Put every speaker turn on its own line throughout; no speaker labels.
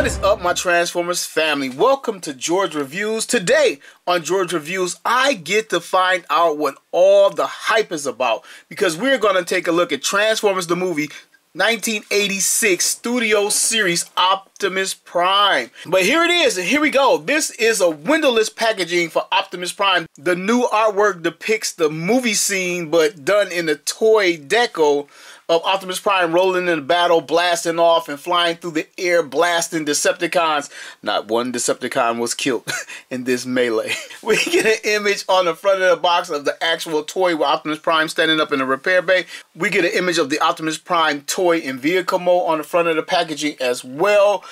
is up, my Transformers family? Welcome to George Reviews. Today on George Reviews, I get to find out what all the hype is about because we're going to take a look at Transformers the movie 1986 studio series Optimus Prime. But here it is, and here we go. This is a windowless packaging for Optimus Prime. The new artwork depicts the movie scene but done in the toy deco of Optimus Prime rolling in the battle, blasting off and flying through the air, blasting Decepticons. Not one Decepticon was killed in this melee. We get an image on the front of the box of the actual toy with Optimus Prime standing up in the repair bay. We get an image of the Optimus Prime toy in vehicle mode on the front of the packaging as well.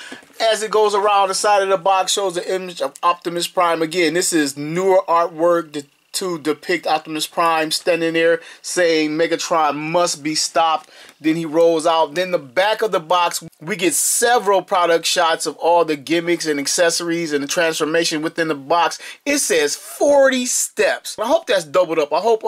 As it goes around, the side of the box shows an image of Optimus Prime. Again, this is newer artwork to depict Optimus Prime standing there saying Megatron must be stopped. Then he rolls out. Then the back of the box, we get several product shots of all the gimmicks and accessories and the transformation within the box. It says 40 steps. I hope that's doubled up. I hope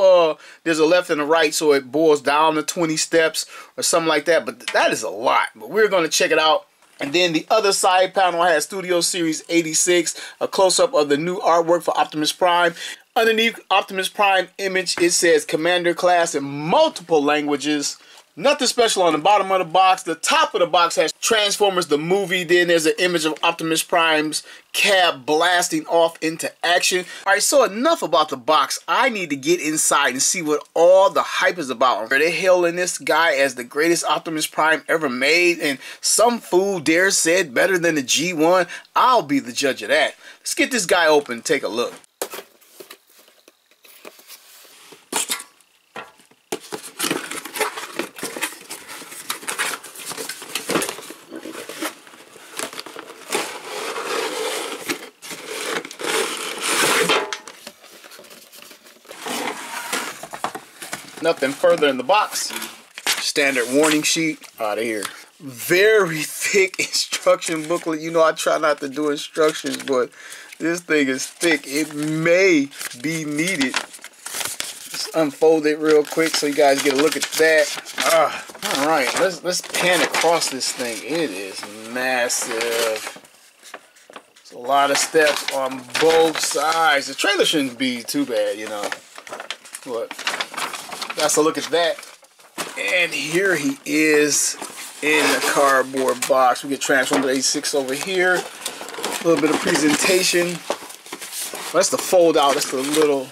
there's a left and a right so it boils down to 20 steps or something like that. But that is a lot. But we're going to check it out. And then the other side panel has Studio Series 86, a close-up of the new artwork for Optimus Prime. Underneath Optimus Prime image, it says Commander Class in multiple languages. Nothing special on the bottom of the box. The top of the box has Transformers the movie. Then there's an image of Optimus Prime's cab blasting off into action. Alright, so enough about the box. I need to get inside and see what all the hype is about. They're hailing this guy as the greatest Optimus Prime ever made, and some fool dare said better than the G1. I'll be the judge of that. Let's get this guy open and take a look. Nothing further in the box. Standard warning sheet. Out of here. Very thick instruction booklet. You know I try not to do instructions, but this thing is thick. It may be needed. Let's unfold it real quick so you guys get a look at that. Alright, let's pan across this thing. It is massive. It's a lot of steps on both sides. The trailer shouldn't be too bad, you know. But that's a look at that. And here he is in the cardboard box. We get Transformers 86 over here. A little bit of presentation. That's the fold out. That's the little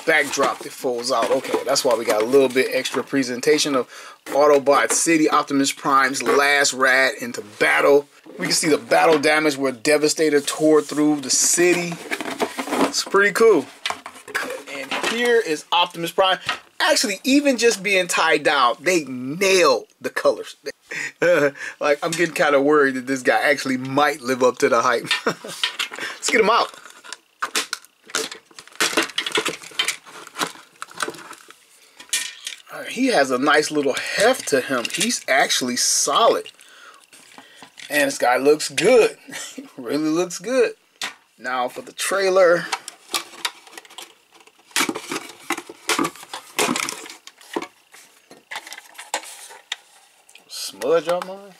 backdrop that folds out. Okay, that's why we got a little bit extra presentation of Autobot City, Optimus Prime's last ride into battle. We can see the battle damage where Devastator tore through the city. It's pretty cool. And here is Optimus Prime. Actually, even just being tied down, they nailed the colors. Like, I'm getting kind of worried that this guy actually might live up to the hype. Let's get him out. He has a nice little heft to him. He's actually solid. And this guy looks good. He really looks good. Now for the trailer. Smudge on mine.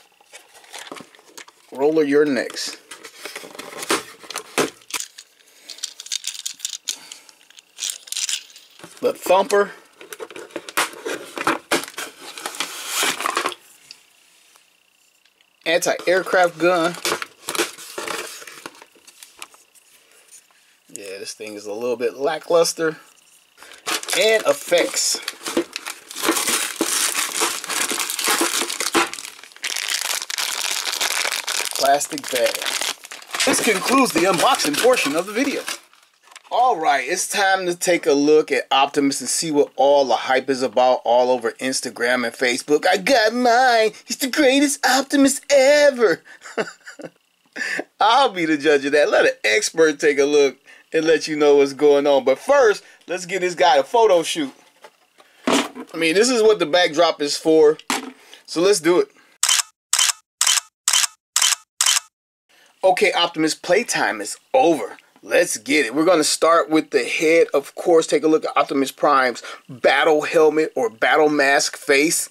Roller, you're next. The Thumper. Anti-aircraft gun. Yeah, this thing is a little bit lackluster. And effects. Plastic bag. This concludes the unboxing portion of the video. Alright, it's time to take a look at Optimus and see what all the hype is about all over Instagram and Facebook. I got mine. He's the greatest Optimus ever. I'll be the judge of that. Let an expert take a look and let you know what's going on. But first, let's give this guy a photo shoot. I mean, this is what the backdrop is for. So let's do it. Okay, Optimus, playtime is over. Let's get it. We're going to start with the head, of course. Take a look at Optimus Prime's battle helmet or battle mask face.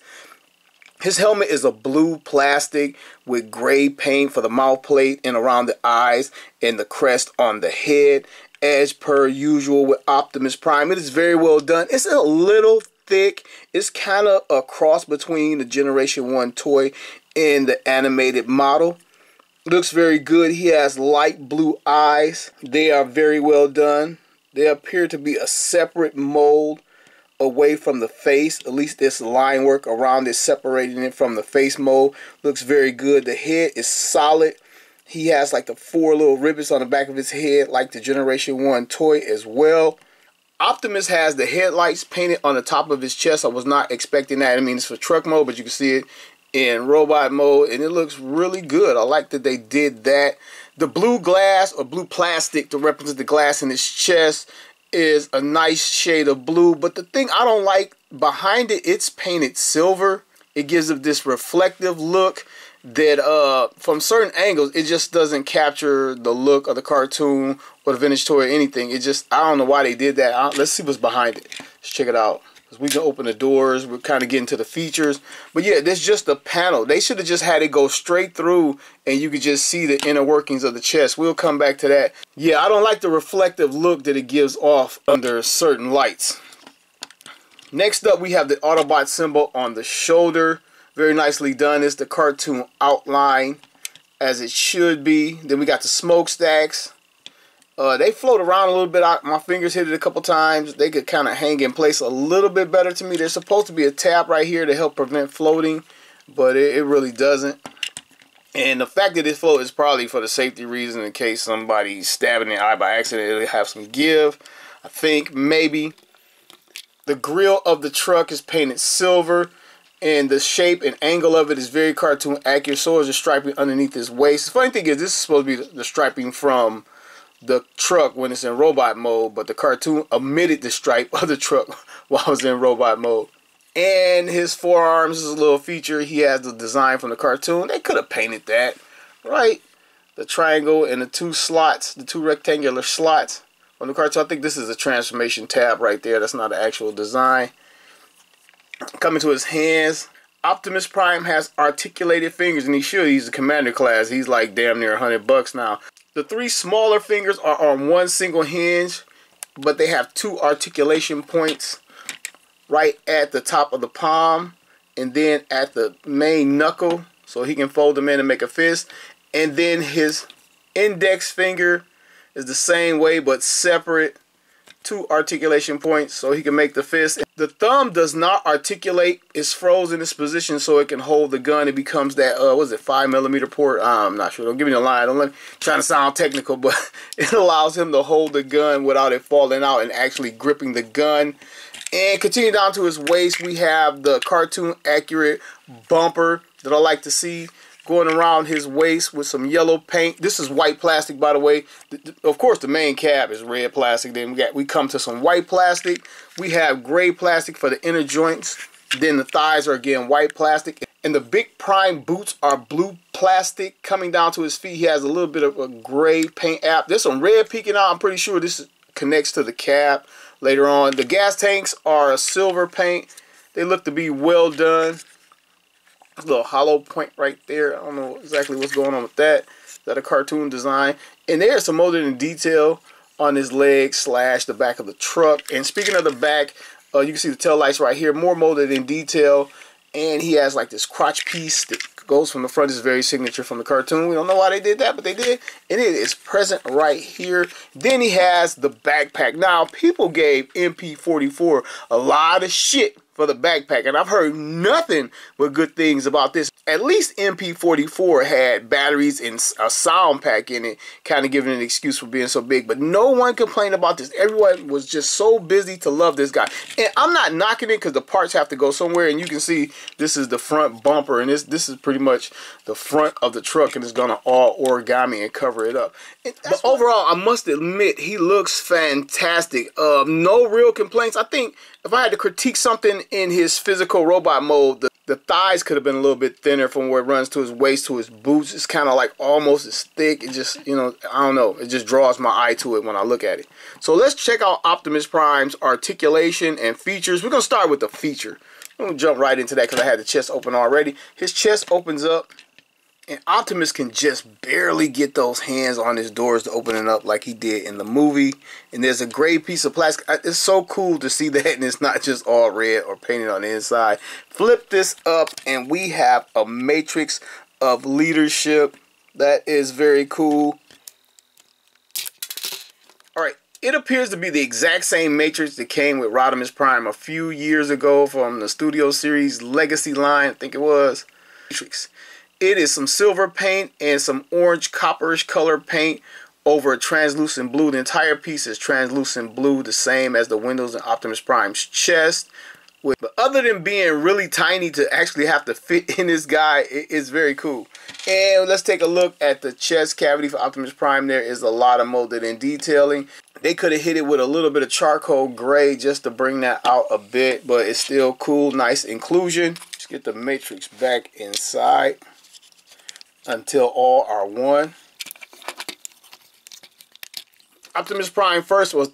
His helmet is a blue plastic with gray paint for the mouth plate and around the eyes and the crest on the head. As per usual with Optimus Prime, it is very well done. It's a little thick. It's kind of a cross between the Generation 1 toy and the animated model. Looks very good. He has light blue eyes. They are very well done. They appear to be a separate mold away from the face. At least this line work around it separating it from the face mold. Looks very good. The head is solid. He has like the 4 little rivets on the back of his head like the Generation 1 toy as well. Optimus has the headlights painted on the top of his chest. I was not expecting that. I mean, it's for truck mode, but you can see it in robot mode, and it looks really good. I like that they did that. The blue glass or blue plastic to represent the glass in his chest is a nice shade of blue, but the thing I don't like, behind it, it's painted silver. It gives it this reflective look that from certain angles it just doesn't capture the look of the cartoon or the vintage toy or anything. It just, I don't know why they did that. Let's see what's behind it. Let's check it out. We can open the doors. We're kind of getting to the features. But yeah, this is just a panel. They should have just had it go straight through and you could just see the inner workings of the chest. We'll come back to that. Yeah, I don't like the reflective look that it gives off under certain lights. Next up, we have the Autobot symbol on the shoulder. Very nicely done. It's the cartoon outline as it should be. Then we got the smokestacks. They float around a little bit. My fingers hit it a couple times. They could kind of hang in place a little bit better to me. There's supposed to be a tab right here to help prevent floating, but it really doesn't. And the fact that it floats is probably for the safety reason in case somebody's stabbing the eye by accident. It'll have some give. I think maybe. The grill of the truck is painted silver, and the shape and angle of it is very cartoon accurate. So is the striping underneath his waist. The funny thing is, this is supposed to be the striping from the truck when it's in robot mode, but the cartoon omitted the stripe of the truck while I was in robot mode. And his forearms is a little feature. He has the design from the cartoon. They could have painted that, right? The triangle and the 2 slots, the 2 rectangular slots on the cartoon. I think this is a transformation tab right there. That's not an actual design. Coming to his hands, Optimus Prime has articulated fingers, and he should. He's a commander class. He's like damn near $100 now. The 3 smaller fingers are on 1 single hinge, but they have 2 articulation points right at the top of the palm and then at the main knuckle, so he can fold them in and make a fist. And then his index finger is the same way but separate, 2 articulation points so he can make the fist. The thumb does not articulate. It's frozen in its position so it can hold the gun. It becomes that, what is it, 5mm port? I'm not sure. Don't give me the line. I'm trying to sound technical, but it allows him to hold the gun without it falling out and actually gripping the gun. And continue down to his waist, we have the cartoon accurate bumper that I like to see going around his waist with some yellow paint. This is white plastic, by the way. Of course, the main cab is red plastic. Then we come to some white plastic. We have gray plastic for the inner joints. Then the thighs are again white plastic. And the big Prime boots are blue plastic. Coming down to his feet, he has a little bit of a gray paint app. There's some red peeking out. I'm pretty sure this connects to the cab later on. The gas tanks are a silver paint. They look to be well done. A little hollow point right there. I don't know exactly what's going on with that. Is that a cartoon design? And there's some molded in detail on his leg / the back of the truck. And speaking of the back, you can see the tail lights right here. More molded in detail. And he has like this crotch piece that goes from the front. Is very signature from the cartoon. We don't know why they did that, but they did. And it is present right here. Then he has the backpack. Now, people gave MP44 a lot of shit for the backpack, and I've heard nothing but good things about this. At least MP44 had batteries and a sound pack in it, kind of giving an excuse for being so big, but no one complained about this. Everyone was just so busy to love this guy. And I'm not knocking it because the parts have to go somewhere, and you can see this is the front bumper, and this is pretty much the front of the truck, and it's gonna all origami and cover it up. But overall, I must admit, he looks fantastic. No real complaints. I think if I had to critique something in his physical robot mode, the thighs could have been a little bit thinner from where it runs to his waist to his boots. It's kind of like almost as thick. It just, you know, I don't know. It just draws my eye to it when I look at it. So let's check out Optimus Prime's articulation and features. We're going to start with the feature. I'm gonna jump right into that because I had the chest open already. His chest opens up, and Optimus can just barely get those hands on his doors to open it up like he did in the movie. And there's a gray piece of plastic. It's so cool to see that, and it's not just all red or painted on the inside. Flip this up, and we have a matrix of leadership. That is very cool. Alright, it appears to be the exact same matrix that came with Optimus Prime a few years ago from the Studio Series Legacy line, I think it was. Matrix. It is some silver paint and some orange copperish color paint over a translucent blue. The entire piece is translucent blue, the same as the windows in Optimus Prime's chest. But other than being really tiny to actually have to fit in this guy, it's very cool. And let's take a look at the chest cavity for Optimus Prime. There is a lot of molded in detailing. They could have hit it with a little bit of charcoal gray just to bring that out a bit, but it's still cool, nice inclusion. Let's get the matrix back inside until all are one. Optimus Prime first was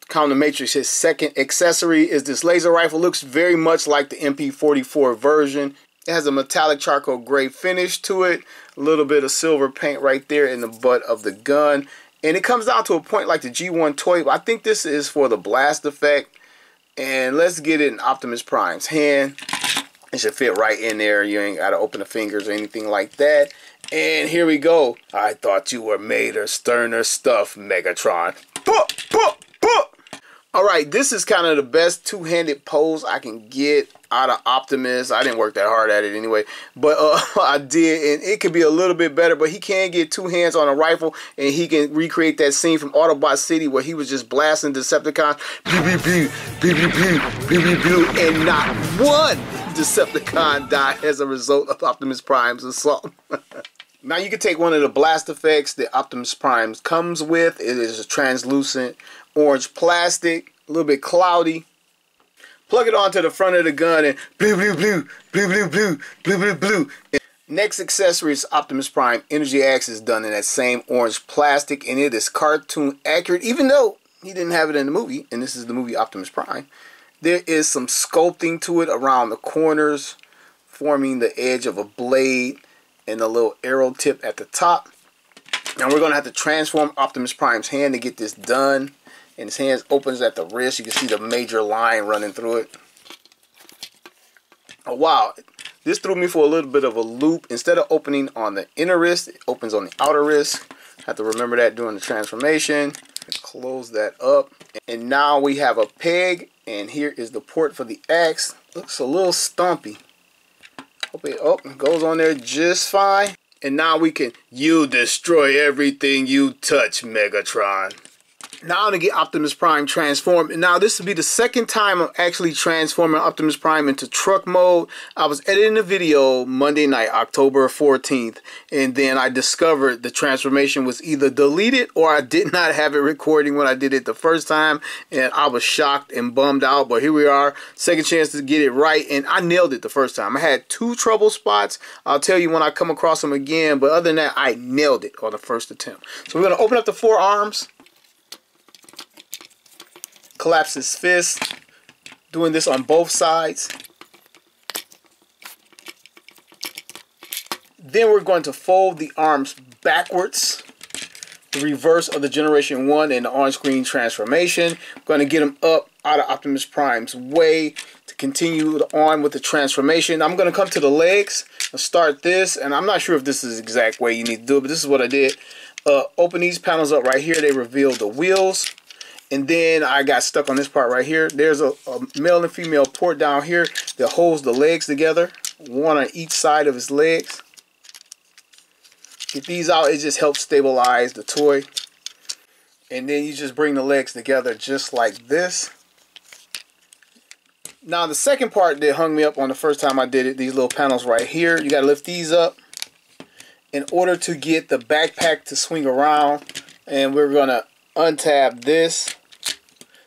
count the matrix. His second accessory is this laser rifle. Looks very much like the MP44 version. It has a metallic charcoal gray finish to it. A little bit of silver paint right there in the butt of the gun. And it comes down to a point like the G1 toy. I think this is for the blast effect. And let's get it in Optimus Prime's hand. It should fit right in there. You ain't got to open the fingers or anything like that. And here we go. I thought you were made of sterner stuff, Megatron. Alright, this is kind of the best two-handed pose I can get out of Optimus. I didn't work that hard at it anyway, but I did, and it could be a little bit better, but he can get two hands on a rifle, and he can recreate that scene from Autobot City where he was just blasting Decepticons, and not one Decepticon died as a result of Optimus Prime's assault. Now you can take one of the blast effects that Optimus Prime comes with. It is a translucent orange plastic, a little bit cloudy. Plug it onto the front of the gun and blue, blue, blue, blue, blue, blue, blue, blue, blue. Next accessory is Optimus Prime Energy Axe, is done in that same orange plastic, and it is cartoon accurate, even though he didn't have it in the movie, and this is the movie Optimus Prime. There is some sculpting to it around the corners, forming the edge of a blade and a little arrow tip at the top. Now we're going to have to transform Optimus Prime's hand to get this done. And his hand opens at the wrist. You can see the major line running through it. Oh wow, this threw me for a little bit of a loop. Instead of opening on the inner wrist, it opens on the outer wrist. Have to remember that during the transformation. Close that up. And now we have a peg, and here is the port for the axe. Looks a little stumpy. It goes on there just fine. And now we can, you destroy everything you touch, Megatron. Now I'm going to get Optimus Prime transformed. And now this will be the second time I'm actually transforming Optimus Prime into truck mode. I was editing the video Monday night, October 14th. And then I discovered the transformation was either deleted or I did not have it recording when I did it the first time. And I was shocked and bummed out. But here we are. Second chance to get it right. And I nailed it the first time. I had 2 trouble spots. I'll tell you when I come across them again. But other than that, I nailed it on the first attempt. So we're going to open up the forearms. Collapse his fist, doing this on both sides. Then we're going to fold the arms backwards, the reverse of the Generation 1 and the on-screen transformation. We're going to get him up out of Optimus Prime's way to continue on with the transformation. I'm going to come to the legs and start this, and I'm not sure if this is the exact way you need to do it, but this is what I did. Open these panels up right here. They reveal the wheels. And then I got stuck on this part right here. There's a male and female port down here that holds the legs together. One on each side of his legs. Get these out, it just helps stabilize the toy. And then you just bring the legs together just like this. Now the second part that hung me up on the first time I did it, these little panels right here, you gotta lift these up in order to get the backpack to swing around. And we're gonna untab this.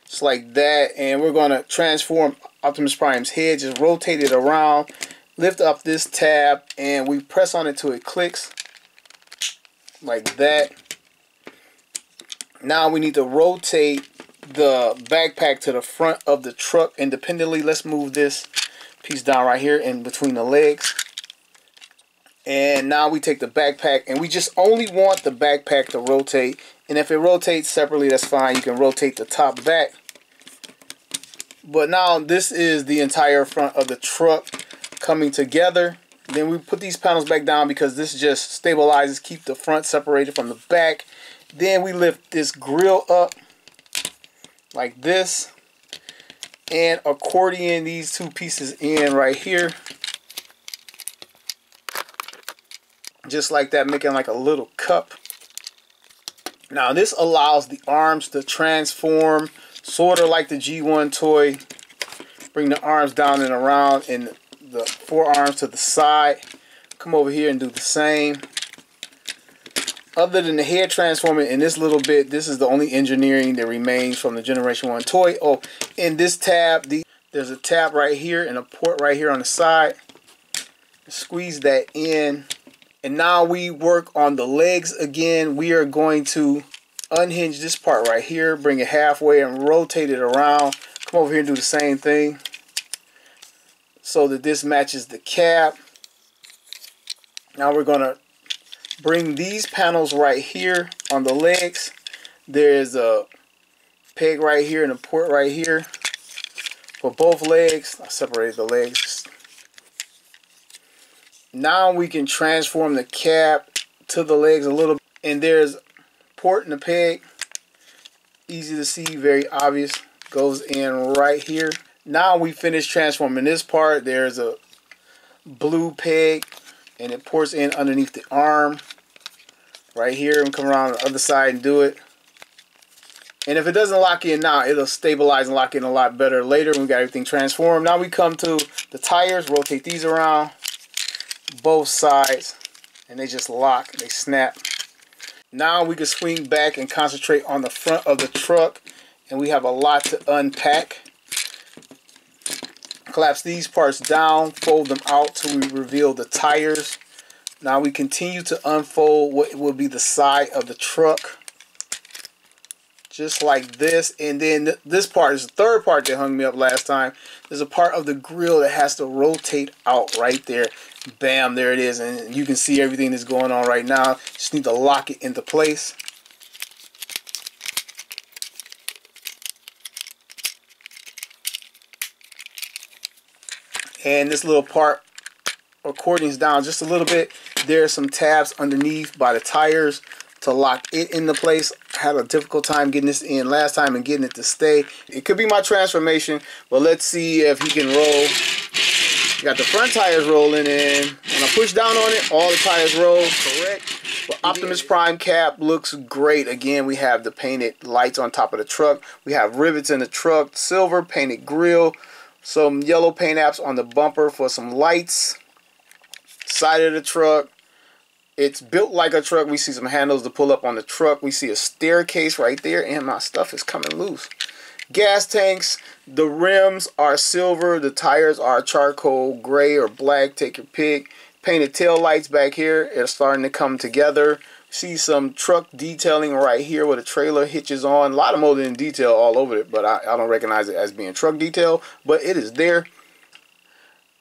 Just like that, and we're going to transform Optimus Prime's head, just rotate it around, lift up this tab, and we press on it till it clicks like that. Now we need to rotate the backpack to the front of the truck independently. Let's move this piece down right here in between the legs. And now we take the backpack, and we just only want the backpack to rotate. And if it rotates separately, that's fine. You can rotate the top back. But now this is the entire front of the truck coming together. Then we put these panels back down because this just stabilizes, keep the front separated from the back. Then we lift this grill up like this and accordion these two pieces in right here. Just like that, making like a little cup. Now this allows the arms to transform, sort of like the G1 toy. Bring the arms down and around and the forearms to the side. Come over here and do the same. Other than the head transforming in this little bit, this is the only engineering that remains from the Generation 1 toy. Oh, in this tab, there's a tab right here and a port right here on the side. Squeeze that in. And now we work on the legs again. We are going to unhinge this part right here, bring it halfway and rotate it around. Come over here and do the same thing so that this matches the cab. Now we're going to bring these panels right here on the legs. There's a peg right here and a port right here for both legs. I separated the legs. Now we can transform the cab to the legs a little bit. And there's a port and a peg. Easy to see, very obvious. Goes in right here. Now we finish transforming this part. There's a blue peg and it ports in underneath the arm right here. And come around the other side and do it. And if it doesn't lock in now, it'll stabilize and lock in a lot better later when we got everything transformed. Now we come to the tires. Rotate these around both sides and they just lock, they snap. Now we can swing back and concentrate on the front of the truck, and we have a lot to unpack. Collapse these parts down, fold them out till we reveal the tires. Now we continue to unfold what will be the side of the truck, just like this. And then this part is the third part that hung me up last time. There's a part of the grill that has to rotate out right there. Bam, there it is, and you can see everything that's going on right now. Just need to lock it into place. And this little part accordions down just a little bit. There's some tabs underneath by the tires to lock it into place. I had a difficult time getting this in last time and getting it to stay. It could be my transformation, but let's see if he can roll. Got the front tires rolling in. When I push down on it, all the tires roll correct. But Optimus Prime cap looks great. Again, we have the painted lights on top of the truck. We have rivets in the truck, silver painted grille, some yellow paint apps on the bumper for some lights. Side of the truck. It's built like a truck. We see some handles to pull up on the truck. We see a staircase right there, and my stuff is coming loose. Gas tanks. The rims are silver. The tires are charcoal gray or black. Take your pick. Painted tail lights back here. It's starting to come together. See some truck detailing right here where the trailer hitches on. A lot of molding and detail all over it, but I don't recognize it as being truck detail, but it is there.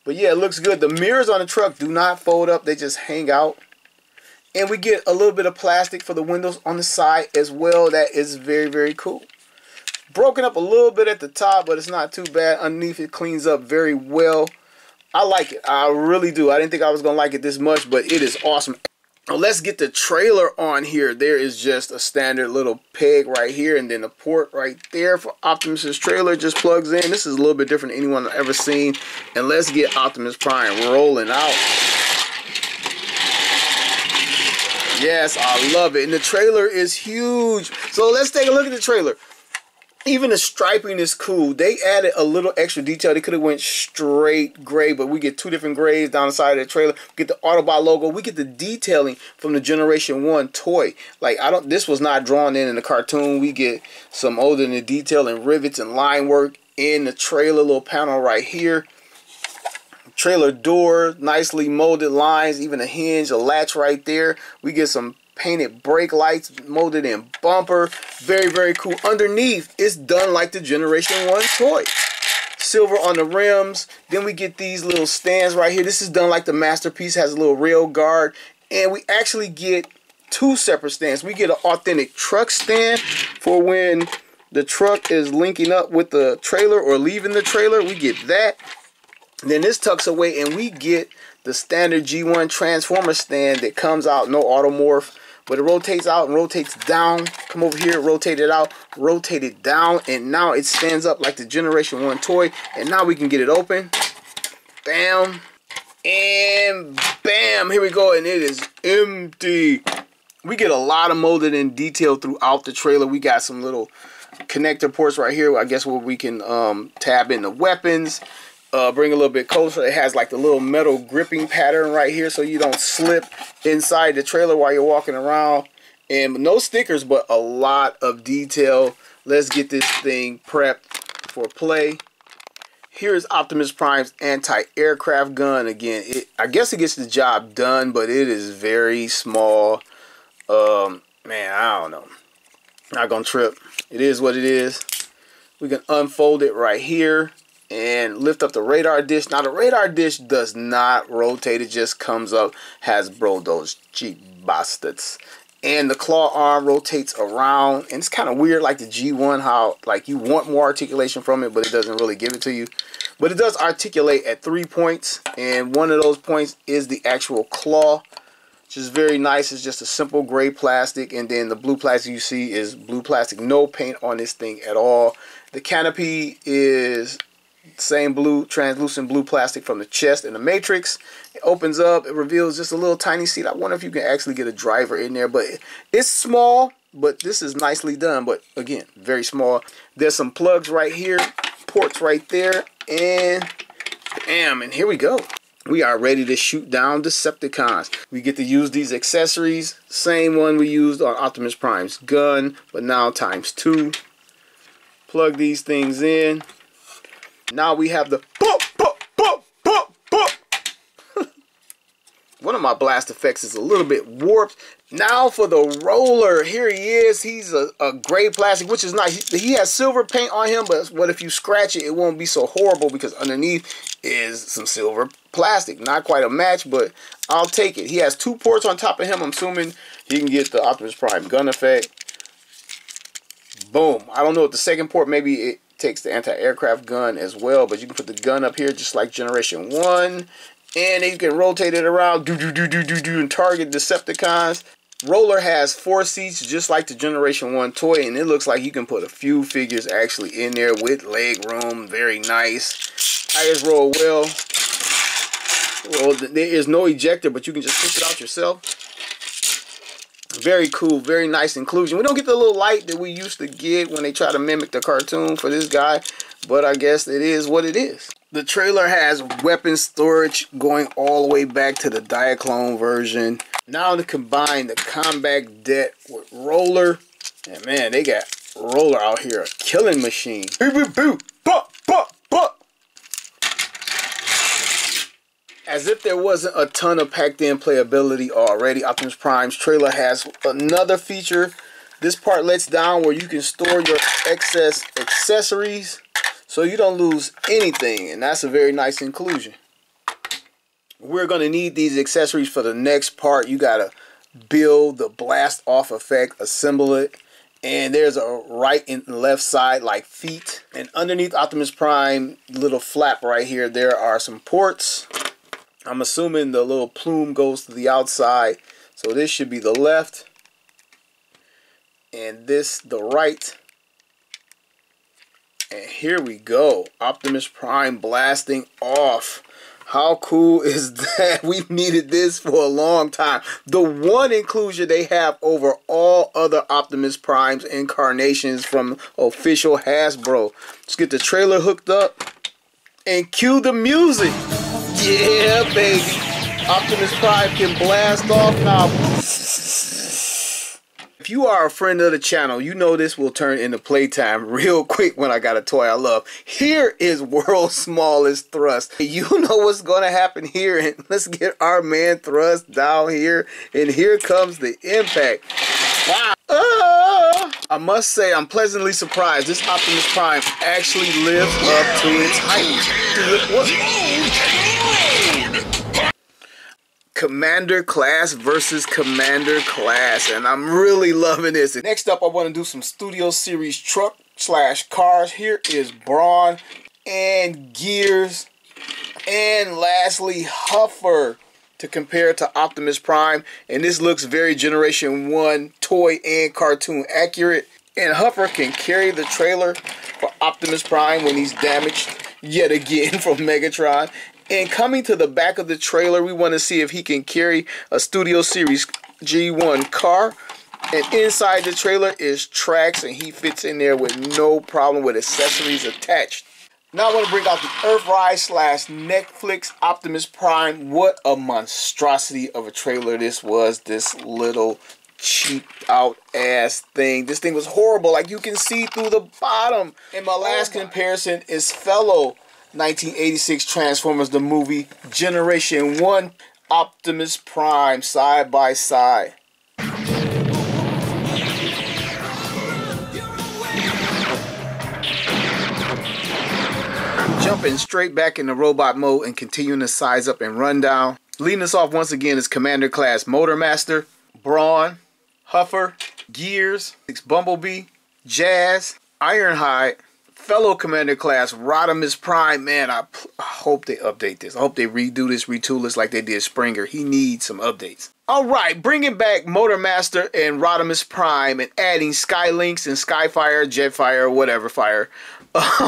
But yeah, it looks good. The mirrors on the truck do not fold up. They just hang out. And we get a little bit of plastic for the windows on the side as well. That is very, very cool. Broken up a little bit at the top, but it's not too bad. Underneath it cleans up very well. I like it. I really do. I didn't think I was going to like it this much, but it is awesome. Now let's get the trailer on here. There is just a standard little peg right here, and then the port right there for Optimus's trailer just plugs in. This is a little bit different than anyone I've ever seen. And let's get Optimus Prime rolling out. Yes, I love it. And the trailer is huge. So let's take a look at the trailer. Even the striping is cool. They added a little extra detail. They could have went straight gray, but we get two different grays down the side of the trailer. We get the Autobot logo. We get the detailing from the Generation 1 toy. Like, this was not drawn in the cartoon. We get some older than the detail and rivets and line work in the trailer. Little panel right here. Trailer door, nicely molded lines, even a hinge, a latch right there. We get some painted brake lights, molded in bumper. Very, very cool. Underneath, it's done like the Generation 1 toy. silver on the rims. Then we get these little stands right here. This is done like the Masterpiece, has a little rail guard. And we actually get two separate stands. We get an authentic truck stand for when the truck is linking up with the trailer or leaving the trailer. We get that. Then this tucks away and we get the standard G1 transformer stand that comes out, no automorph, but it rotates out and rotates down. Come over here, rotate it out, rotate it down, and now it stands up like the Generation 1 toy. And now we can get it open. Bam. And bam. Here we go, and it is empty. We get a lot of molded in detail throughout the trailer. We got some little connector ports right here, I guess, where we can tab in the weapons. Bring a little bit closer. It has like the little metal gripping pattern right here so you don't slip inside the trailer while you're walking around. And no stickers, but a lot of detail. Let's get this thing prepped for play. Here's Optimus Prime's anti-aircraft gun. Again, I guess it gets the job done, but it is very small. Man, I don't know. Not gonna trip. It is what it is. We can unfold it right here and lift up the radar dish. Now the radar dish does not rotate, it just comes up. Hasbro, those cheap bastards. And the claw arm rotates around, and it's kind of weird like the G1, how like you want more articulation from it, but it doesn't really give it to you. But it does articulate at 3 points, and one of those points is the actual claw, which is very nice. It's just a simple gray plastic, and then the blue plastic you see is blue plastic. No paint on this thing at all. The canopy is same blue, translucent blue plastic from the chest and the Matrix. It opens up, it reveals just a little tiny seat. I wonder if you can actually get a driver in there, but it's small, but this is nicely done. But again, very small. There's some plugs right here, ports right there, and bam, and here we go. We are ready to shoot down Decepticons. We get to use these accessories, same one we used on Optimus Prime's gun, but now ×2. Plug these things in. Now we have the one of my blast effects is a little bit warped. Now for the roller. Here he is. He's a gray plastic, which is nice. He has silver paint on him, but what if you scratch it, it won't be so horrible because underneath is some silver plastic. Not quite a match, but I'll take it. He has 2 ports on top of him. I'm assuming he can get the Optimus Prime gun effect. Boom. I don't know if the second port, maybe it takes the anti-aircraft gun as well, but you can put the gun up here just like Generation 1, and then you can rotate it around and target Decepticons. Roller has 4 seats just like the Generation 1 toy, and it looks like you can put a few figures actually in there with leg room. Very nice. Tires roll well. Well, there is no ejector, but you can just push it out yourself. Very cool, very nice inclusion. We don't get the little light that we used to get when they try to mimic the cartoon for this guy, but I guess it is what it is. The trailer has weapon storage going all the way back to the Diaclone version. Now to combine the combat deck with Roller, and man, they got Roller out here, a killing machine. Boo, boo, boo, buh, buh, buh. As if there wasn't a ton of packed-in playability already, Optimus Prime's trailer has another feature. This part lets down where you can store your excess accessories so you don't lose anything, and that's a very nice inclusion. We're going to need these accessories for the next part. You got to build the blast off effect, assemble it, and there's a right and left side like feet. And underneath Optimus Prime little flap right here, there are some ports. I'm assuming the little plume goes to the outside. So this should be the left. And this the right. And here we go. Optimus Prime blasting off. How cool is that? We've needed this for a long time. The one inclusion they have over all other Optimus Prime's incarnations from official Hasbro. Let's get the trailer hooked up and cue the music. Yeah, baby. Optimus Prime can blast off now. If you are a friend of the channel, you know this will turn into playtime real quick when I got a toy I love. Here is World's Smallest Thrust. You know what's going to happen here. And let's get our man Thrust down here. And here comes the impact. Wow. I must say I'm pleasantly surprised this Optimus Prime actually lives up to its hype. Commander Class versus Commander Class, and I'm really loving this. Next up, I want to do some Studio Series truck / cars. Here is Brawn and Gears, and lastly Huffer to compare to Optimus Prime, and this looks very Generation 1 toy and cartoon accurate. And Huffer can carry the trailer for Optimus Prime when he's damaged yet again from Megatron. And coming to the back of the trailer, we want to see if he can carry a Studio Series G1 car. And inside the trailer is tracks, and he fits in there with no problem with accessories attached. Now I want to bring out the Earthrise / Netflix Optimus Prime. What a monstrosity of a trailer this was. This little cheaped out ass thing. This thing was horrible. Like, you can see through the bottom. And my last comparison is fellow 1986 Transformers the movie Generation 1 Optimus Prime side by side. Jumping straight back into robot mode and continuing to size up and run down. Leading us off once again is Commander Class Motor Master, Brawn, Huffer, Gears, Bumblebee, Jazz, Ironhide, fellow Commander Class Rodimus Prime. Man, I hope they update this. I hope they redo this, retool this like they did Springer. He needs some updates. Alright, bringing back Motor Master and Rodimus Prime and adding Skylinks and Skyfire, Jetfire, whatever fire,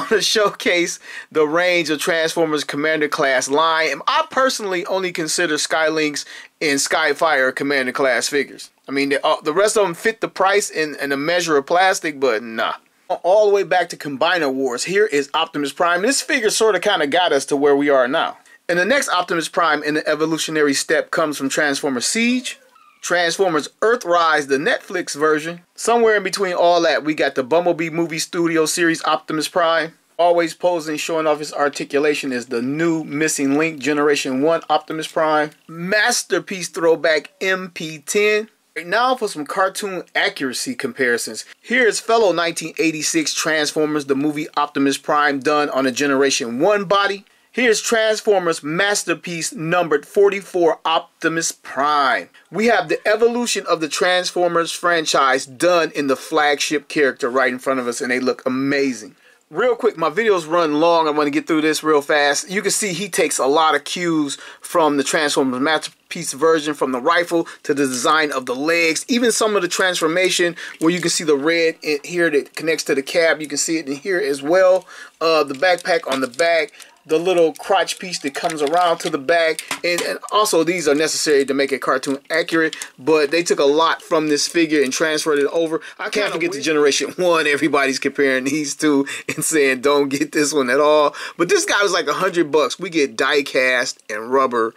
to showcase the range of Transformers Commander Class line. And I personally only consider Skylinks and Skyfire Commander Class figures. I mean, the rest of them fit the price and a measure of plastic, but nah. All the way back to Combiner Wars, here is Optimus Prime. This figure sort of kind of got us to where we are now. And the next Optimus Prime in the evolutionary step comes from Transformers Siege, Transformers Earthrise, the Netflix version. Somewhere in between all that, we got the Bumblebee Movie Studio Series Optimus Prime. Always posing, showing off his articulation is the new Missing Link Generation 1 Optimus Prime. Masterpiece throwback MP10. Now for some cartoon accuracy comparisons. Here's fellow 1986 Transformers the movie Optimus Prime done on a Generation 1 body. Here's Transformers Masterpiece numbered 44 Optimus Prime. We have the evolution of the Transformers franchise done in the flagship character right in front of us, and they look amazing. Real quick, my videos run long. I want to get through this real fast. You can see he takes a lot of cues from the Transformers Masterpiece version, from the rifle to the design of the legs, even some of the transformation where you can see the red in here that connects to the cab. You can see it in here as well. The backpack on the back, the little crotch piece that comes around to the back, and also these are necessary to make it cartoon accurate, but they took a lot from this figure and transferred it over. I can't forget the Generation 1. Everybody's comparing these two and saying don't get this one at all, but this guy was like $100. We get die cast and rubber,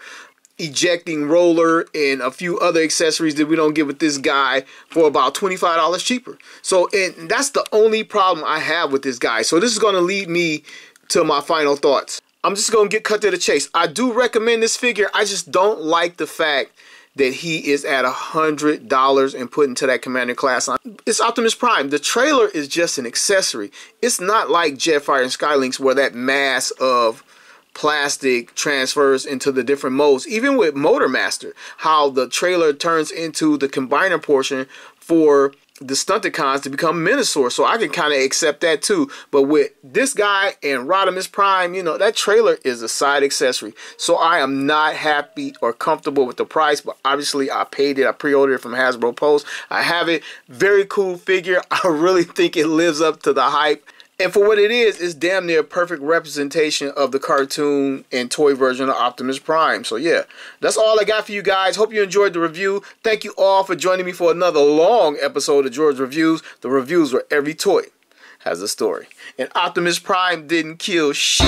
ejecting roller, and a few other accessories that we don't get with this guy for about $25 cheaper. So, and that's the only problem I have with this guy. So this is going to lead me to my final thoughts. I'm just going to get cut to the chase. I do recommend this figure. I just don't like the fact that he is at $100 and put into that Commander Class line. It's Optimus Prime. The trailer is just an accessory. It's not like Jetfire and Skylinks where that mass of plastic transfers into the different modes. Even with Motor Master, how the trailer turns into the combiner portion for the Stunticons to become Minosaur, so I can kind of accept that too. But with this guy and Rodimus Prime, you know, that trailer is a side accessory, so I am not happy or comfortable with the price. But obviously I paid it. I pre-ordered it from Hasbro Post. I have it. Very cool figure. I really think it lives up to the hype. And for what it is, it's damn near a perfect representation of the cartoon and toy version of Optimus Prime. So yeah, that's all I got for you guys. Hope you enjoyed the review. Thank you all for joining me for another long episode of George Reviews. The reviews where every toy has a story. And Optimus Prime didn't kill shit.